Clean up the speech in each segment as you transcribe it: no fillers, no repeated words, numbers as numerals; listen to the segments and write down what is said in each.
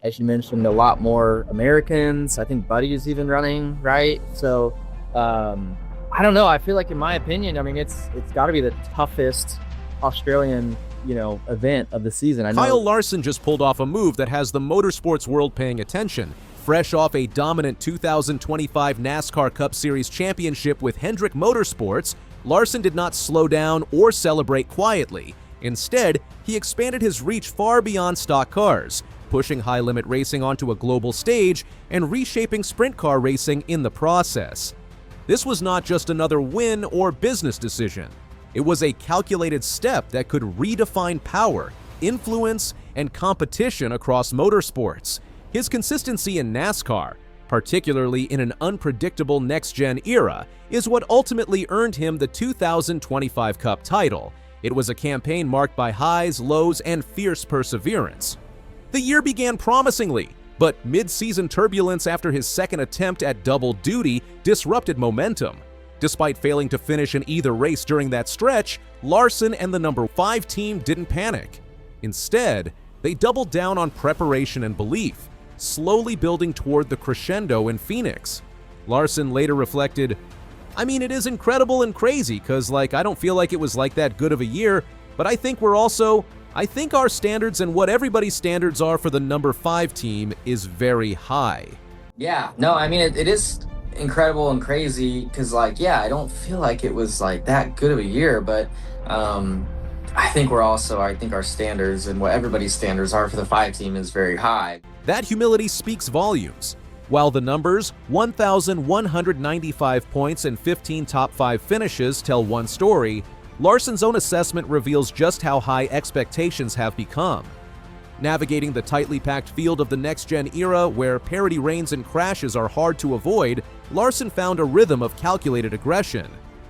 as you mentioned, a lot more Americans. I think Buddy is even running, right? So I don't know. I feel like, in my opinion, I mean, it's got to be the toughest Australian, event of the season. I Kyle know. Larson just pulled off a move that has the motorsports world paying attention. Fresh off a dominant 2025 NASCAR Cup Series championship with Hendrick Motorsports, Larson did not slow down or celebrate quietly. Instead, he expanded his reach far beyond stock cars, pushing high-limit racing onto a global stage and reshaping sprint car racing in the process. This was not just another win or business decision. It was a calculated step that could redefine power, influence, and competition across motorsports. His consistency in NASCAR, particularly in an unpredictable next-gen era, is what ultimately earned him the 2025 Cup title. It was a campaign marked by highs, lows, and fierce perseverance. The year began promisingly, but mid-season turbulence after his second attempt at double duty disrupted momentum. Despite failing to finish in either race during that stretch, Larson and the number 5 team didn't panic. Instead, they doubled down on preparation and belief, slowly building toward the crescendo in Phoenix. Larson later reflected, "I mean, it is incredible and crazy because, I don't feel like it was that good of a year, but I think our standards and what everybody's standards are for the number 5 team is very high." Yeah, no, I mean, it is incredible and crazy because, I don't feel like it was that good of a year, but I think our standards and what everybody's standards are for the 5 team is very high. That humility speaks volumes. While the numbers, 1,195 points and 15 top 5 finishes, tell one story, Larson's own assessment reveals just how high expectations have become. Navigating the tightly packed field of the next-gen era where parity reigns and crashes are hard to avoid, Larson found a rhythm of calculated aggression.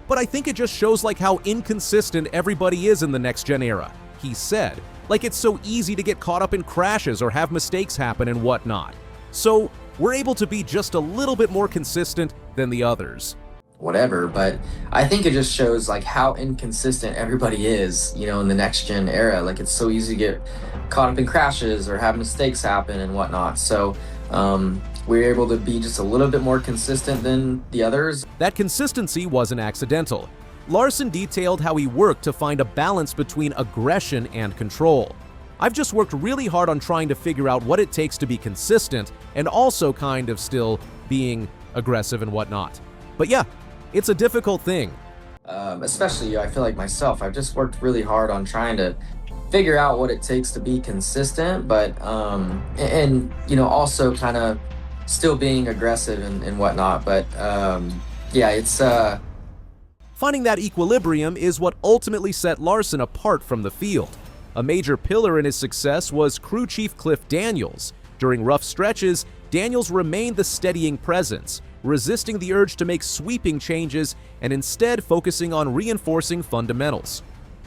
"But I think it just shows how inconsistent everybody is in the next-gen era," he said. "It's so easy to get caught up in crashes or have mistakes happen and whatnot. So we're able to be just a little bit more consistent than the others." Whatever, but I think it just shows how inconsistent everybody is, in the next gen era. It's so easy to get caught up in crashes or have mistakes happen and whatnot. So we're able to be just a little bit more consistent than the others. That consistency wasn't accidental. Larson detailed how he worked to find a balance between aggression and control. "I've just worked really hard on trying to figure out what it takes to be consistent and also kind of still being aggressive and whatnot. But yeah, it's a difficult thing." Especially, I feel like myself, I've just worked really hard on trying to figure out what it takes to be consistent, but also kind of still being aggressive and whatnot. But yeah, it's Finding that equilibrium is what ultimately set Larson apart from the field. A major pillar in his success was crew chief Cliff Daniels. During rough stretches, Daniels remained the steadying presence, resisting the urge to make sweeping changes and instead focusing on reinforcing fundamentals.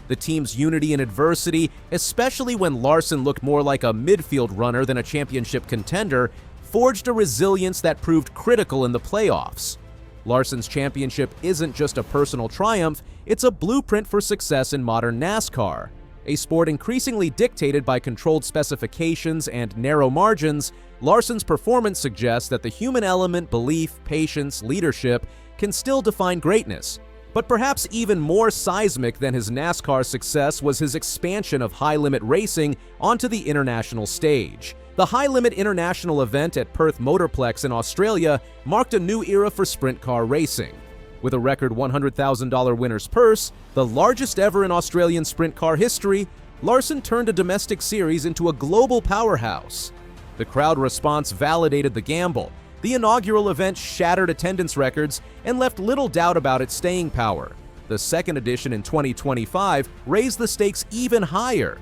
The team's unity in adversity, especially when Larson looked more like a midfield runner than a championship contender, forged a resilience that proved critical in the playoffs. Larson's championship isn't just a personal triumph, it's a blueprint for success in modern NASCAR. A sport increasingly dictated by controlled specifications and narrow margins, Larson's performance suggests that the human element, belief, patience, leadership can still define greatness. But perhaps even more seismic than his NASCAR success was his expansion of high-limit racing onto the international stage. The high-limit international event at Perth Motorplex in Australia marked a new era for sprint car racing. With a record $100,000 winner's purse, the largest ever in Australian sprint car history, Larson turned a domestic series into a global powerhouse. The crowd response validated the gamble. The inaugural event shattered attendance records and left little doubt about its staying power. The second edition in 2025 raised the stakes even higher.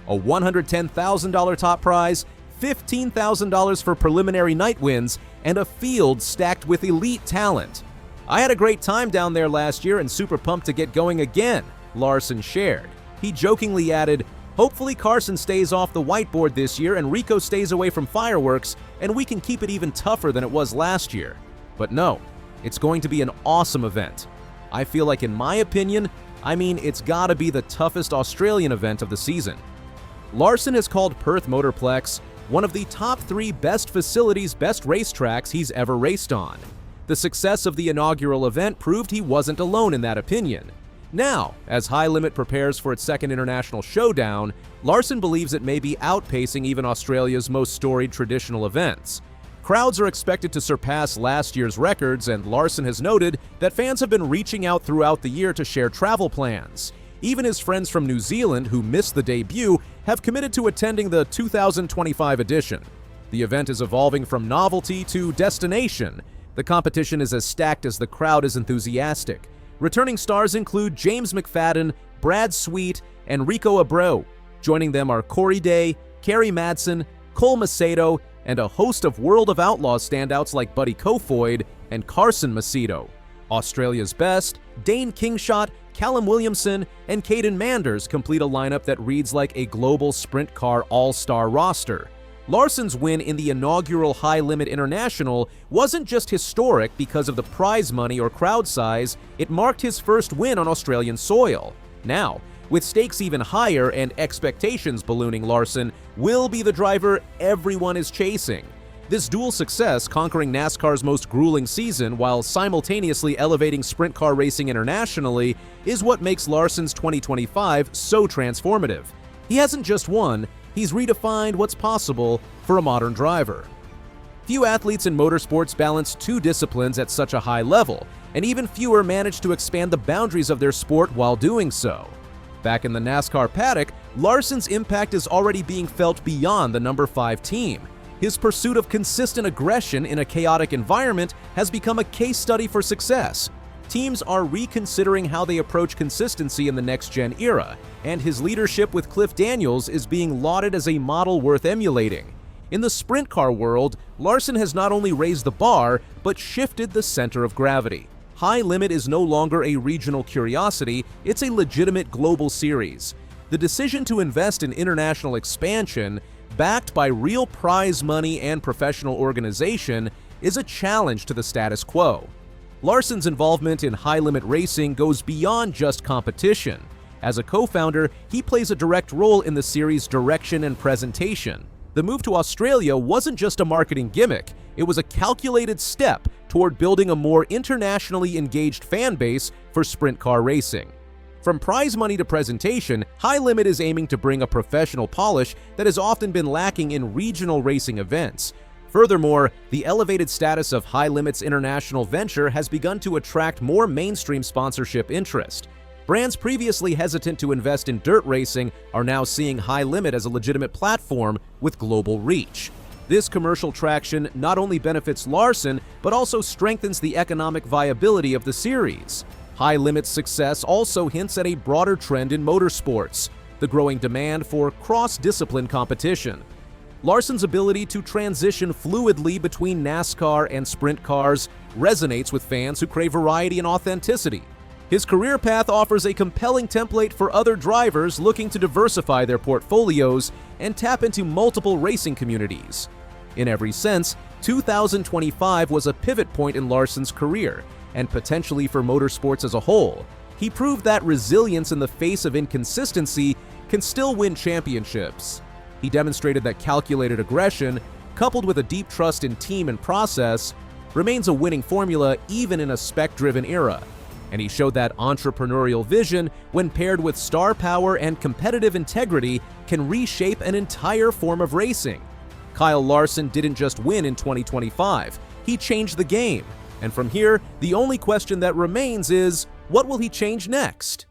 A $110,000 top prize, $15,000 for preliminary night wins, and a field stacked with elite talent. "I had a great time down there last year and super pumped to get going again," Larson shared. He jokingly added, "Hopefully Carson stays off the whiteboard this year and Rico stays away from fireworks and we can keep it even tougher than it was last year. But no, it's going to be an awesome event. I feel like, in my opinion, it's gotta be the toughest Australian event of the season." Larson has called Perth Motorplex one of the top 3 best facilities, best racetracks he's ever raced on. The success of the inaugural event proved he wasn't alone in that opinion. Now, as High Limit prepares for its second international showdown, Larson believes it may be outpacing even Australia's most storied traditional events. Crowds are expected to surpass last year's records, and Larson has noted that fans have been reaching out throughout the year to share travel plans. Even his friends from New Zealand, who missed the debut, have committed to attending the 2025 edition. The event is evolving from novelty to destination. The competition is as stacked as the crowd is enthusiastic. Returning stars include James McFadden, Brad Sweet, and Rico Abreu. Joining them are Corey Day, Kerry Madsen, Cole Macedo, and a host of World of Outlaws standouts like Buddy Kofoid and Carson Macedo. Australia's best, Dane Kingshot, Callum Williamson, and Caden Manders complete a lineup that reads like a global sprint car all-star roster. Larson's win in the inaugural High Limit International wasn't just historic because of the prize money or crowd size, it marked his first win on Australian soil. Now, with stakes even higher and expectations ballooning, Larson will be the driver everyone is chasing. This dual success, conquering NASCAR's most grueling season while simultaneously elevating sprint car racing internationally, is what makes Larson's 2025 so transformative. He hasn't just won, he's redefined what's possible for a modern driver. Few athletes in motorsports balance 2 disciplines at such a high level, and even fewer manage to expand the boundaries of their sport while doing so. Back in the NASCAR paddock, Larson's impact is already being felt beyond the number 5 team. His pursuit of consistent aggression in a chaotic environment has become a case study for success. Teams are reconsidering how they approach consistency in the next-gen era, and his leadership with Cliff Daniels is being lauded as a model worth emulating. In the sprint car world, Larson has not only raised the bar, but shifted the center of gravity. High Limit is no longer a regional curiosity, it's a legitimate global series. The decision to invest in international expansion, backed by real prize money and professional organization, is a challenge to the status quo. Larson's involvement in High Limit racing goes beyond just competition. As a co-founder, he plays a direct role in the series' direction and presentation. The move to Australia wasn't just a marketing gimmick, it was a calculated step toward building a more internationally engaged fan base for sprint car racing. From prize money to presentation, High Limit is aiming to bring a professional polish that has often been lacking in regional racing events. Furthermore, the elevated status of High Limit's international venture has begun to attract more mainstream sponsorship interest. Brands previously hesitant to invest in dirt racing are now seeing High Limit as a legitimate platform with global reach. This commercial traction not only benefits Larson, but also strengthens the economic viability of the series. High Limit's success also hints at a broader trend in motorsports, the growing demand for cross-discipline competition. Larson's ability to transition fluidly between NASCAR and sprint cars resonates with fans who crave variety and authenticity. His career path offers a compelling template for other drivers looking to diversify their portfolios and tap into multiple racing communities. In every sense, 2025 was a pivot point in Larson's career, and potentially for motorsports as a whole. He proved that resilience in the face of inconsistency can still win championships. He demonstrated that calculated aggression, coupled with a deep trust in team and process, remains a winning formula even in a spec-driven era. And he showed that entrepreneurial vision, when paired with star power and competitive integrity, can reshape an entire form of racing. Kyle Larson didn't just win in 2025, he changed the game. And from here, the only question that remains is, what will he change next?